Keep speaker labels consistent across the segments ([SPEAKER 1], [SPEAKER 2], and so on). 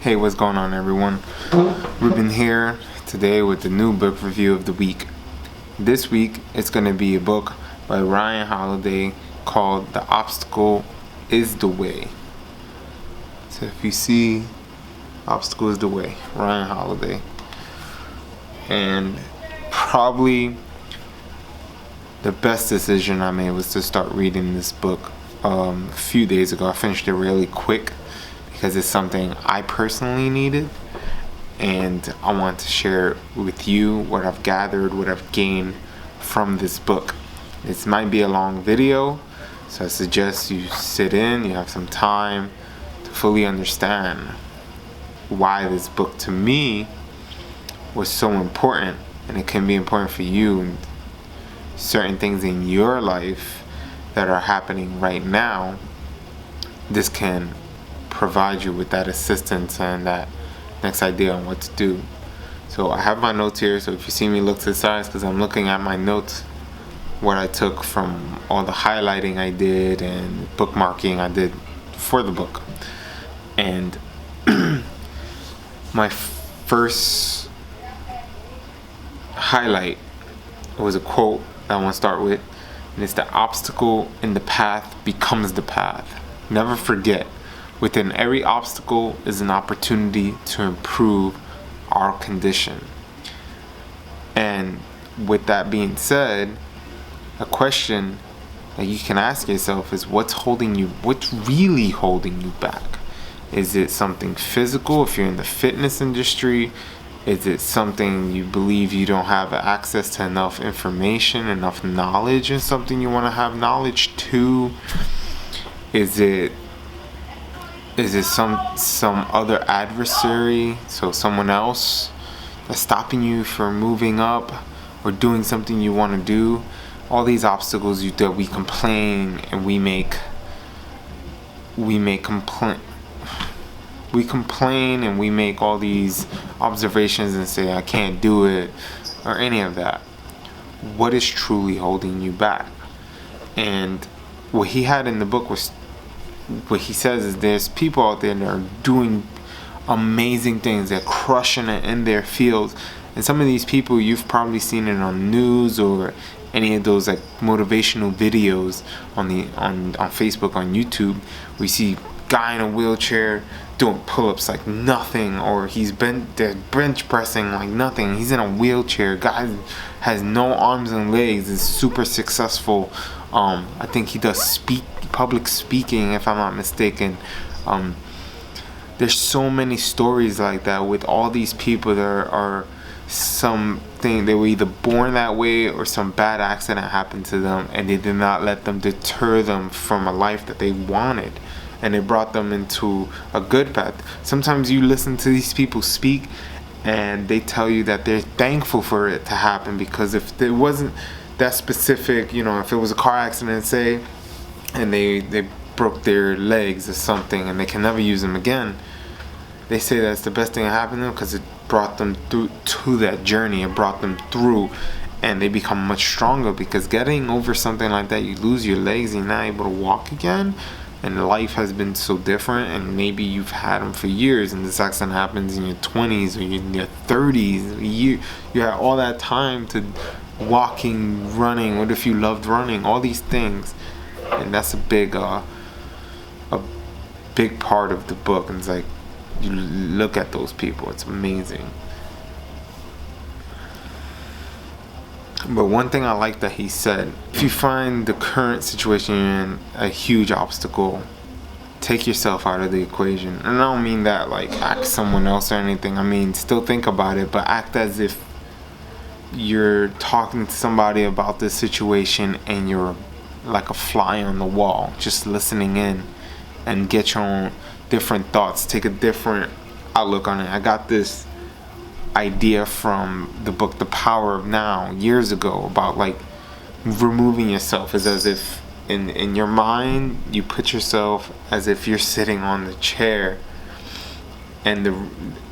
[SPEAKER 1] Hey, what's going on, everyone? Ruben here today with the new book review of the week. This week, it's going to be a book by Ryan Holiday called The Obstacle is the Way. So if you see Obstacle is the Way, Ryan Holiday. And probably the best decision I made was to start reading this book a few days ago. I finished it really quick because it's something I personally needed, and I want to share with you what I've gathered, what I've gained from this book. This might be a long video, so I suggest you sit in, you have some time to fully understand why this book to me was so important, and it can be important for you and certain things in your life that are happening right now. This can provide you with that assistance and that next idea on what to do. So I have my notes here, so if you see me look to the sides, because I'm looking at my notes, what I took from all the highlighting I did and bookmarking I did for the book. And my first highlight was a quote I want to start with, and it's: the obstacle in the path becomes the path. Never forget, within every obstacle is an opportunity to improve our condition. And with that being said, a question that you can ask yourself is, what's really holding you back? Is it something physical if you're in the fitness industry? Is it something you believe you don't have access to enough information, enough knowledge, and something you want to have knowledge to? Is it some other adversary, so someone else that's stopping you from moving up or doing something you want to do? All these obstacles that we complain and we complain and we make all these observations and say, I can't do it, or any of that. What is truly holding you back? And what he had in the book was, what he says is, there's people out there that are doing amazing things. They're crushing it in their fields. And some of these people, you've probably seen it on news or any of those like motivational videos on Facebook, on YouTube. We see guy in a wheelchair doing pull-ups like nothing, or they're bench pressing like nothing. He's in a wheelchair. Guy has no arms and legs, is super successful. I think he does public speaking, if I'm not mistaken. There's so many stories like that with all these people that are something, they were either born that way or some bad accident happened to them, and they did not let them deter them from a life that they wanted, and it brought them into a good path. Sometimes you listen to these people speak and they tell you that they're thankful for it to happen, because if it wasn't that specific, if it was a car accident, say, and they broke their legs or something and they can never use them again, they say that's the best thing that happened to them, because it brought them through to that journey. It brought them through, and they become much stronger, because getting over something like that, you lose your legs and you're not able to walk again, and life has been so different, and maybe you've had them for years, and this accident happens in your 20s or in your 30s. You had all that time to walking, running. What if you loved running? All these things, and that's a big part of the book. And it's like, you look at those people, it's amazing. But one thing I like that he said, if you find the current situation you're in a huge obstacle, take yourself out of the equation. And I don't mean that like act someone else or anything. I mean, still think about it, but act as if you're talking to somebody about this situation and you're like a fly on the wall, just listening in, and get your own different thoughts, take a different outlook on it. I got this idea from the book The Power of Now years ago, about like removing yourself. Is as if in your mind you put yourself as if you're sitting on the chair, and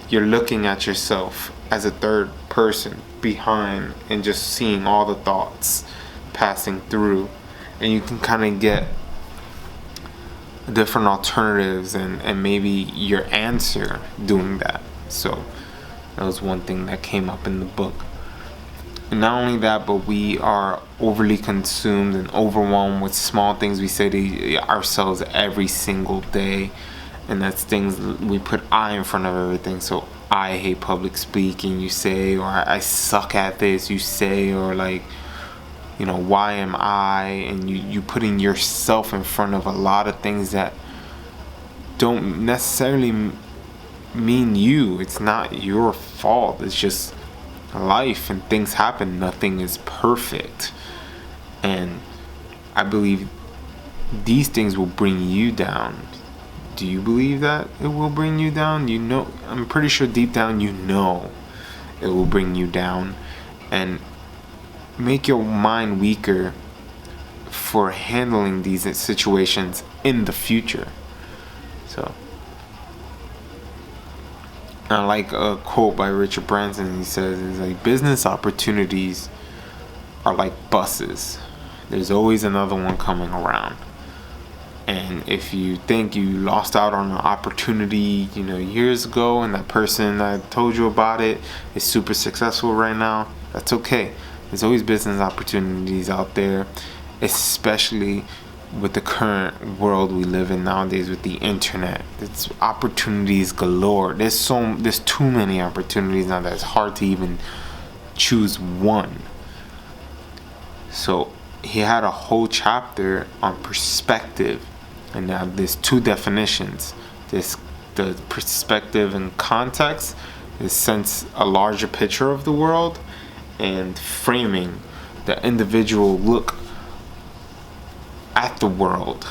[SPEAKER 1] you're looking at yourself as a third person behind, and just seeing all the thoughts passing through, and you can kind of get different alternatives and maybe your answer doing that. So that was one thing that came up in the book. And not only that, but we are overly consumed and overwhelmed with small things we say to ourselves every single day. And that's things we put I in front of everything. So I hate public speaking, you say, or I suck at this, you say, or like, you know, why am I? And you putting yourself in front of a lot of things that don't necessarily mean you. It's not your fault. It's just life and things happen. Nothing is perfect. And I believe these things will bring you down. Do you believe that it will bring you down? You know, I'm pretty sure deep down you know it will bring you down and make your mind weaker for handling these situations in the future. So I like a quote by Richard Branson. He says, "It's like business opportunities are like buses. There's always another one coming around. And if you think you lost out on an opportunity, you know, years ago, and that person that told you about it is super successful right now, that's okay. There's always business opportunities out there, especially with the current world we live in nowadays with the internet. It's opportunities galore. There's too many opportunities now that it's hard to even choose one." So he had a whole chapter on perspective. And now there's two definitions. There's the perspective and context, is sense a larger picture of the world, and framing, the individual look at the world.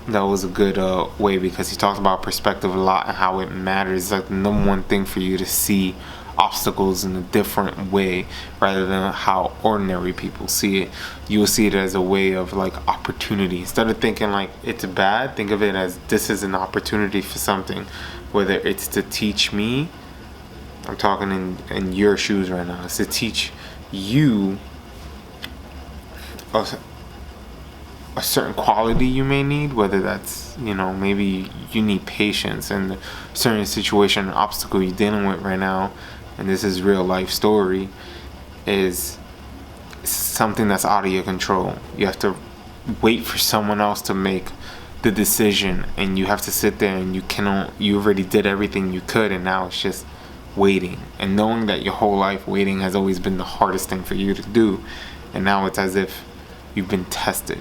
[SPEAKER 1] That was a good way, because he talked about perspective a lot and how it matters. It's like the number one thing for you to see obstacles in a different way rather than how ordinary people see it. You will see it as a way of like opportunity. Instead of thinking like it's bad, think of it as this is an opportunity for something, whether it's to teach me. I'm talking in your shoes right now. It's to teach you a certain quality you may need, whether that's, you know, maybe you need patience in a certain situation, an obstacle you're dealing with right now, and this is real life story, is something that's out of your control. You have to wait for someone else to make the decision, and you have to sit there and you already did everything you could, and now it's just waiting. And knowing that your whole life waiting has always been the hardest thing for you to do, and now it's as if you've been tested.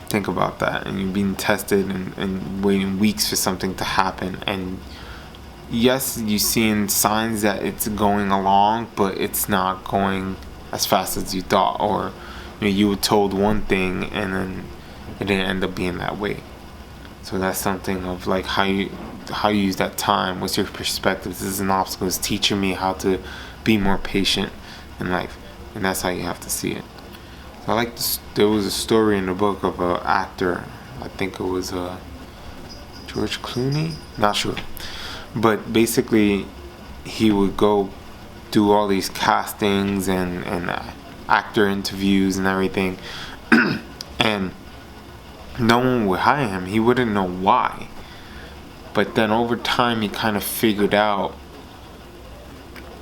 [SPEAKER 1] Think about that. And you're being tested and waiting weeks for something to happen, and yes, you're seeing signs that it's going along, but it's not going as fast as you thought, or you know, you were told one thing and then it didn't end up being that way. So that's something of like how you use that time. What's your perspective? This is an obstacle. It's teaching me how to be more patient in life, and that's how you have to see it. So I like this. There was a story in the book of an actor. I think it was George Clooney. Not sure. But basically, he would go do all these castings and actor interviews and everything, and no one would hire him. He wouldn't know why. But then over time, he kind of figured out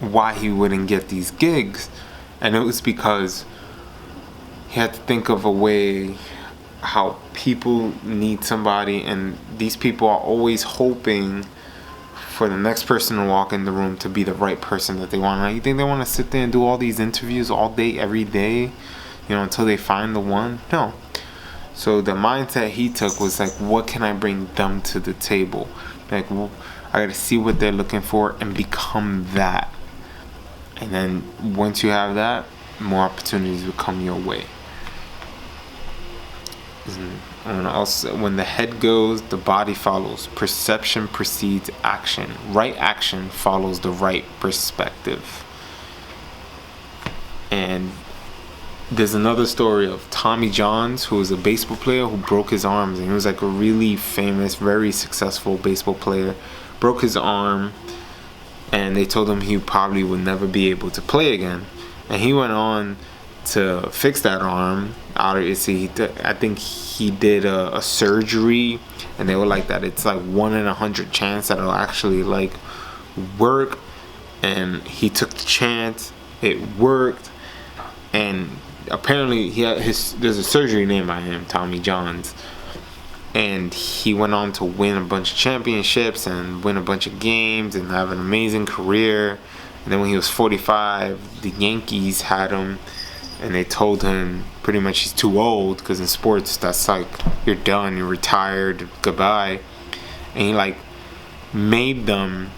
[SPEAKER 1] why he wouldn't get these gigs, and it was because he had to think of a way how people need somebody, and these people are always hoping for the next person to walk in the room to be the right person that they want. Like, you think they want to sit there and do all these interviews all day, every day, you know, until they find the one? No. So the mindset he took was like, what can I bring them to the table? Like, well, I gotta see what they're looking for and become that. And then once you have that, more opportunities will come your way. And also, when the head goes, the body follows. Perception precedes action. Right action follows the right perspective. And there's another story of Tommy Johns, who was a baseball player who broke his arms. And he was like a really famous, very successful baseball player. Broke his arm, and they told him he probably would never be able to play again. And he went on to fix that arm. Obviously, I think he did a surgery, and they were like that. It's like 1 in 100 chance that it'll actually like work, and he took the chance. It worked, and apparently there's a surgery named by him, Tommy Johns, and he went on to win a bunch of championships and win a bunch of games and have an amazing career. And then when he was 45, the Yankees had him, and they told him pretty much he's too old, because in sports that's like you're done, you're retired, goodbye. And he like made them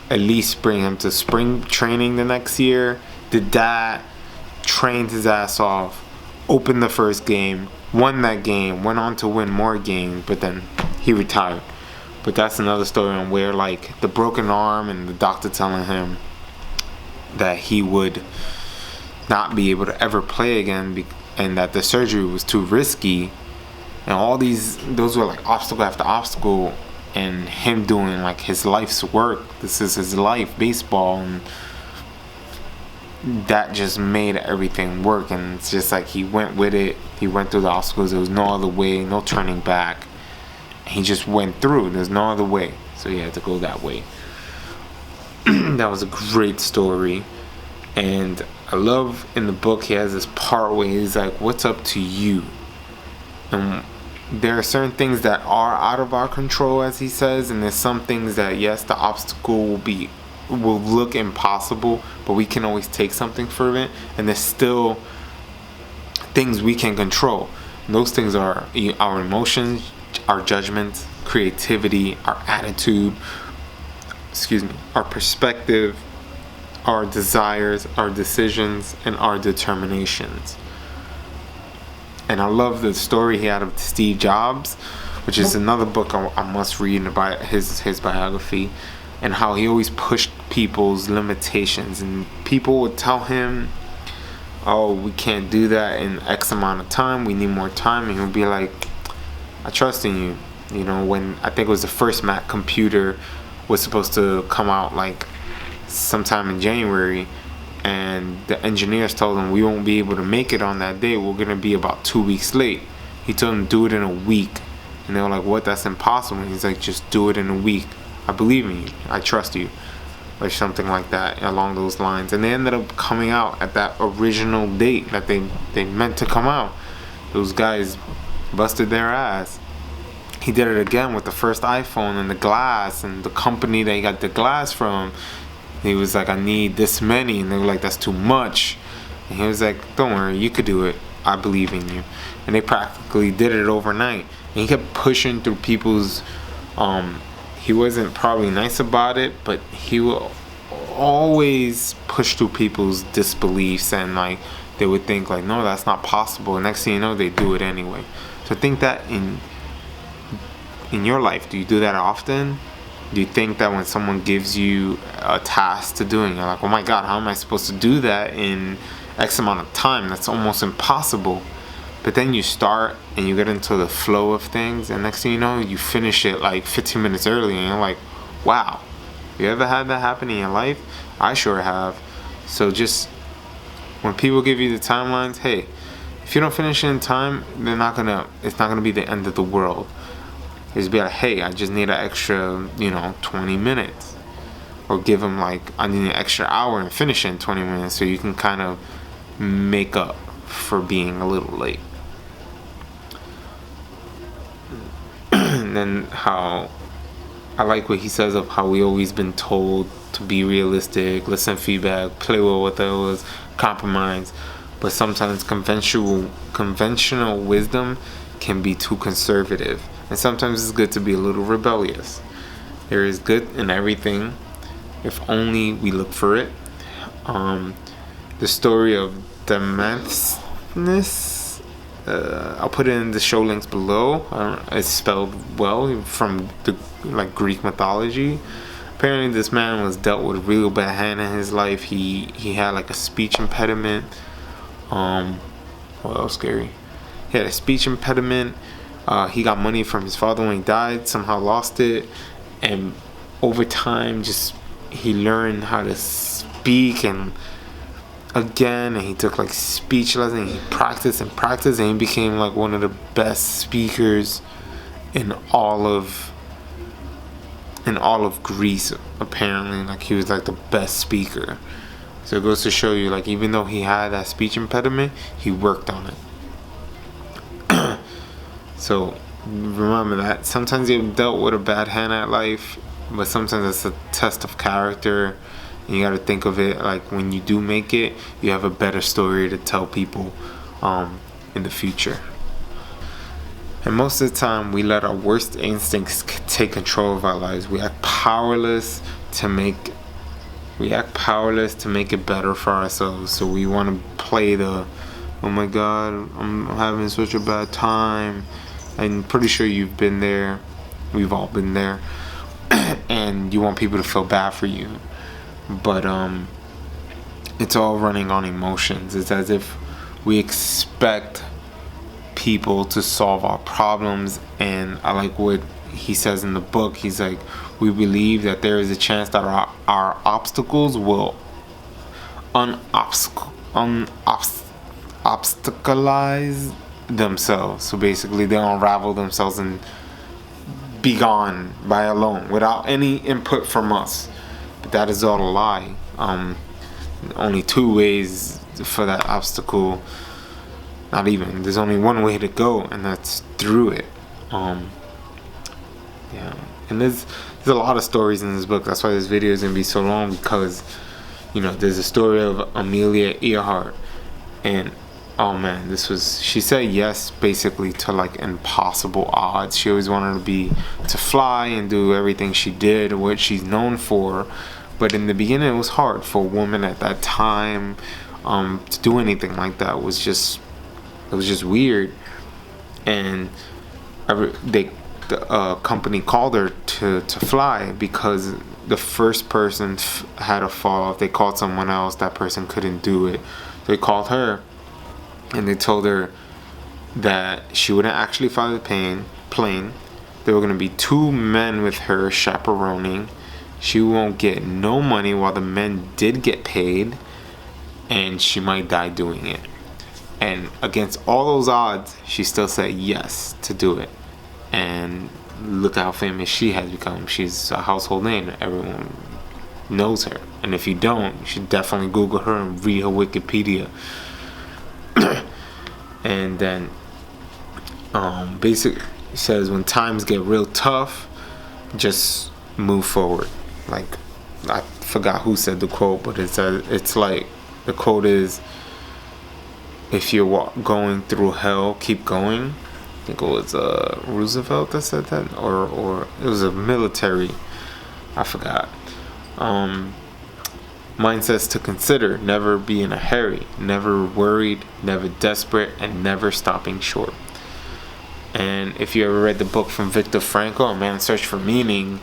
[SPEAKER 1] at least bring him to spring training the next year. Did that, trained his ass off, opened the first game, won that game, went on to win more games, but then he retired. But that's another story on where like the broken arm and the doctor telling him that he would not be able to ever play again, and that the surgery was too risky, and all those were like obstacle after obstacle, and him doing like his life's work. This is his life, baseball, and that just made everything work. And it's just like he went with it, he went through the obstacles, there was no other way, no turning back. He just went through. There's no other way, so he had to go that way. That was a great story. And I love in the book he has this part where he's like, what's up to you? And there are certain things that are out of our control, as he says, and there's some things that, yes, the obstacle will look impossible, but we can always take something from it. And there's still things we can control. And those things are our emotions, our judgments, creativity, our attitude, our perspective, our desires, our decisions, and our determinations. And I love the story he had of Steve Jobs, which is another book I must read about his biography, and how he always pushed people's limitations. And people would tell him, oh, we can't do that in X amount of time, we need more time. And he would be like, I trust in you. You know, when I think it was the first Mac computer was supposed to come out like sometime in January, and the engineers told him we won't be able to make it on that day, we're going to be about 2 weeks late. He told them do it in a week, and they were like, what, that's impossible. And he's like, just do it in a week, I believe in you, I trust you, or something like that along those lines. And they ended up coming out at that original date that they meant to come out. Those guys busted their ass. He did it again with the first iPhone and the glass, and the company that he got the glass from, he was like, I need this many, and they were like, that's too much. And he was like, don't worry, you could do it, I believe in you. And they practically did it overnight. And he kept pushing through people's he wasn't probably nice about it, but he will always push through people's disbeliefs, and like they would think like, no, that's not possible, and next thing you know, they do it anyway. So think that in your life, do you do that often? Do you think that when someone gives you a task to do, and you're like, oh my god, how am I supposed to do that in X amount of time? That's almost impossible. But then you start and you get into the flow of things, and next thing you know, you finish it like 15 minutes early, and you're like, wow. You ever had that happen in your life? I sure have. So just when people give you the timelines, hey, if you don't finish in time, it's not gonna be the end of the world. Just be like, hey, I just need an extra 20 minutes, or give them like, I need an extra hour and finish in 20 minutes, so you can kind of make up for being a little late. And then how I like what he says of how we always been told to be realistic, listen to feedback, play well with others, compromise. But sometimes conventional wisdom can be too conservative, and sometimes it's good to be a little rebellious. There is good in everything, if only we look for it. The story of Demosthenes, I'll put it in the show links below. It's spelled well from the Greek mythology. Apparently this man was dealt with a real bad hand in his life. He had like a speech impediment. What else scary? He had a speech impediment. He got money from his father when he died, somehow lost it, and over time just he learned how to speak and again, and he took like speech lessons. He practiced and practiced, and he became like one of the best speakers in all of Greece. Apparently, like he was like the best speaker. So it goes to show you, like, even though he had that speech impediment, he worked on it. So remember that sometimes you've dealt with a bad hand at life, but sometimes it's a test of character. And you got to think of it like when you do make it, you have a better story to tell people in the future. And most of the time, we let our worst instincts take control of our lives. We act powerless to make it better for ourselves. So we want to play the, oh my God, I'm having such a bad time. I'm pretty sure you've been there. We've all been there. And you want people to feel bad for you. But it's all running on emotions. It's as if we expect people to solve our problems. And I like what he says in the book. He's like, we believe that there is a chance that our obstacles will obstacleize themselves. So basically they'll unravel themselves and be gone by alone without any input from us. But that is all a lie. Only two ways for that obstacle. Not even. There's only one way to go, and that's through it. Yeah. And there's a lot of stories in this book. That's why this video is gonna be so long, because there's a story of Amelia Earhart, and oh man, she said yes basically to like impossible odds. She always wanted to fly and do everything she did, what she's known for. But in the beginning, it was hard for a woman at that time to do anything like that. It was just weird. And the company called her to fly because the first person had a fall off. They called someone else. That person couldn't do it. They called her, and they told her that she wouldn't actually fly the plane. There were going to be two men with her chaperoning. She won't get no money while the men did get paid, and she might die doing it. And against all those odds, she still said yes to do it. And look how famous she has become. She's a household name. Everyone knows her. And if you don't, you should definitely Google her and read her Wikipedia. And then basically says when times get real tough, just move forward. Like, I forgot who said the quote, but it's like, the quote is, if you're going through hell, keep going. I think it was Roosevelt that said that, or it was a military, I forgot. Mindsets to consider: never be in a hurry, never worried, never desperate, and never stopping short. And if you ever read the book from Viktor Frankl, A Man's Search for Meaning,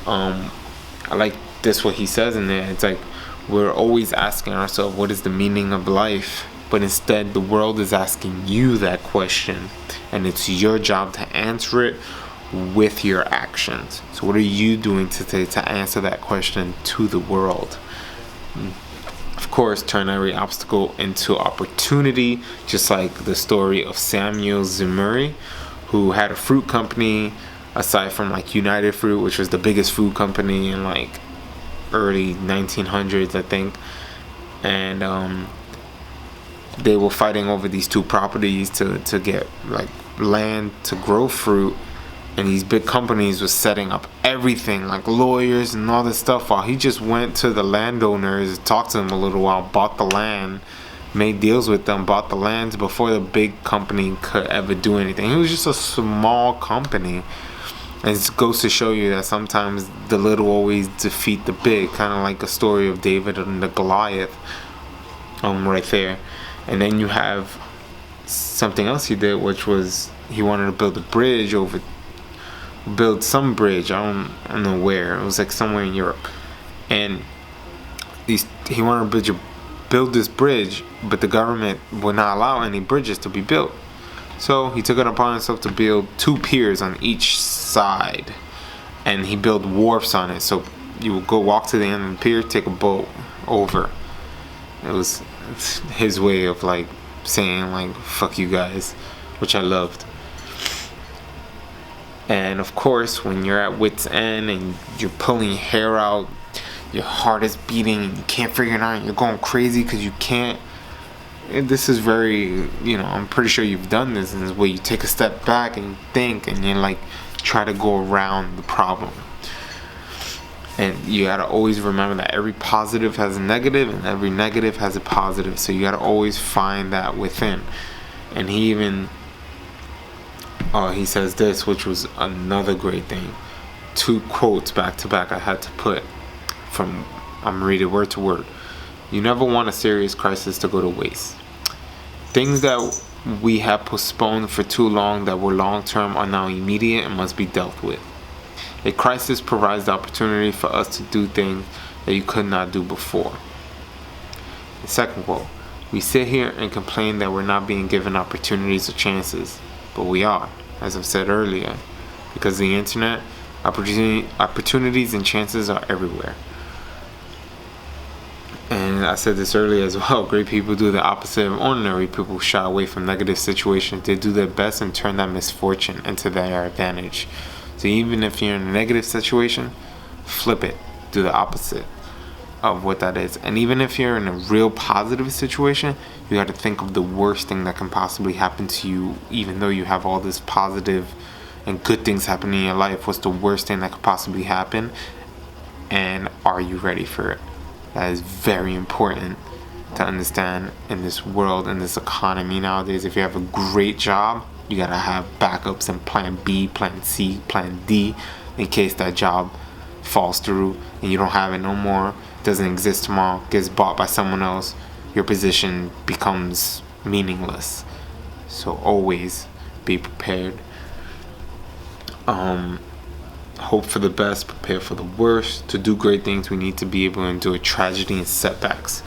[SPEAKER 1] I like this, what he says in there. It's like, we're always asking ourselves, what is the meaning of life? But instead, the world is asking you that question, and it's your job to answer it with your actions. So what are you doing today to answer that question to the world? Of course, turn every obstacle into opportunity, just like the story of Samuel Zemurray, who had a fruit company, aside from like United Fruit, which was the biggest food company in like early 1900s, I think. And they were fighting over these two properties to get like land to grow fruit, and these big companies was setting up everything, like lawyers and all this stuff, while he just went to the landowners, talked to them a little while, bought the land, made deals with them, bought the lands before the big company could ever do anything. He was just a small company. And it goes to show you that sometimes the little always defeat the big, kind of like a story of David and the Goliath, right there. And then you have something else he did, which was he wanted to build some bridge. I don't know where. It was like somewhere in Europe, and he wanted to build this bridge, but the government would not allow any bridges to be built. So he took it upon himself to build two piers on each side, and he built wharfs on it. So you would go walk to the end of the pier, take a boat over. It was his way of like saying like fuck you guys, which I loved. And of course, when you're at wit's end and you're pulling your hair out, your heart is beating, and you can't figure it out, you're going crazy because you can't. This is very, I'm pretty sure you've done this, and this where you take a step back and you think, and you like try to go around the problem. And you gotta always remember that every positive has a negative, and every negative has a positive. So you gotta always find that within. And he even, he says this, which was another great thing. 2 quotes back to back I had to put from, I'm gonna read it word to word. You never want a serious crisis to go to waste. Things that we have postponed for too long that were long term are now immediate and must be dealt with. A crisis provides the opportunity for us to do things that you could not do before. The second quote. We sit here and complain that we're not being given opportunities or chances, but we are, as I've said earlier, because of the internet, opportunities and chances are everywhere. And I said this earlier as well, great people do the opposite of ordinary people, shy away from negative situations. They do their best and turn that misfortune into their advantage. So even if you're in a negative situation, flip it, do the opposite of what that is. And even if you're in a real positive situation, you got to think of the worst thing that can possibly happen to you, even though you have all this positive and good things happening in your life. What's the worst thing that could possibly happen? And are you ready for it? That is very important to understand in this world, in this economy nowadays. If you have a great job, you gotta have backups and plan B, plan C, plan D in case that job falls through and you don't have it no more, doesn't exist tomorrow, gets bought by someone else, your position becomes meaningless. So always be prepared. Hope for the best, prepare for the worst. To do great things, we need to be able to endure tragedy and setbacks.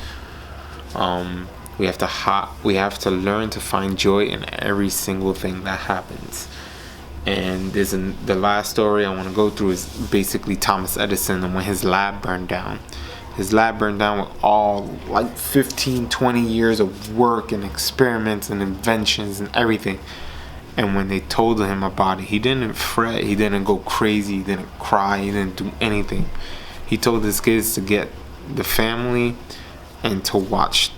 [SPEAKER 1] We have to learn to find joy in every single thing that happens. And the last story I want to go through is basically Thomas Edison and when his lab burned down. His lab burned down with all like 15, 20 years of work and experiments and inventions and everything. And when they told him about it, he didn't fret, he didn't go crazy, he didn't cry, he didn't do anything. He told his kids to get the family and to watch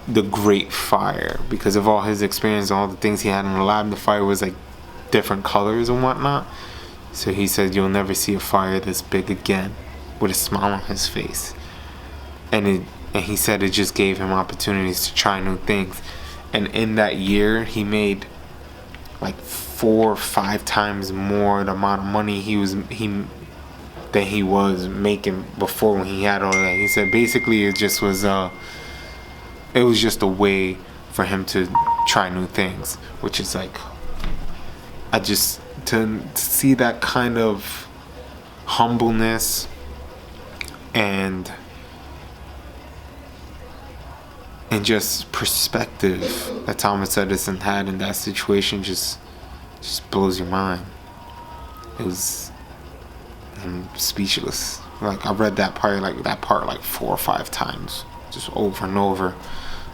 [SPEAKER 1] the great fire. Because of all his experience, all the things he had in the lab, the fire was like different colors and whatnot. So he said, you'll never see a fire this big again, with a smile on his face. And he said it just gave him opportunities to try new things. And in that year, he made like 4 or 5 times more the amount of money than he was making before when he had all that. He said basically it was just a way for him to try new things, which is like, to see that kind of humbleness and just perspective that Thomas Edison had in that situation just blows your mind. I'm speechless. Like I read that part like 4 or 5 times, just over and over.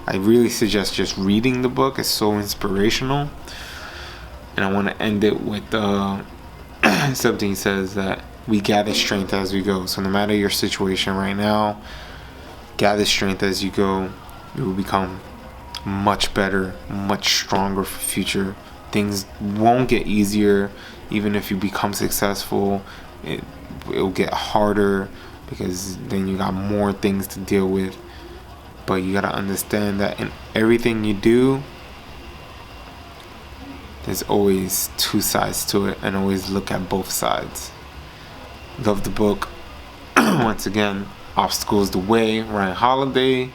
[SPEAKER 1] I really suggest just reading the book. It's so inspirational. And I want to end it with something he says that we gather strength as we go. So no matter your situation right now, gather strength as you go. You will become much better, much stronger for future. Things won't get easier. Even if you become successful, it will get harder because then you got more things to deal with. But you gotta understand that in everything you do, there's always 2 sides to it, and always look at both sides. Love the book. Once again, Obstacles the Way, Ryan Holiday.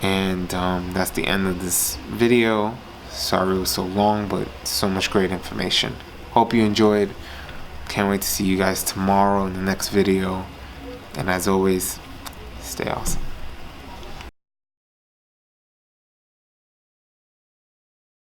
[SPEAKER 1] And that's the end of this video. Sorry it was so long, but so much great information. Hope you enjoyed. Can't wait to see you guys tomorrow in the next video. And as always, stay awesome.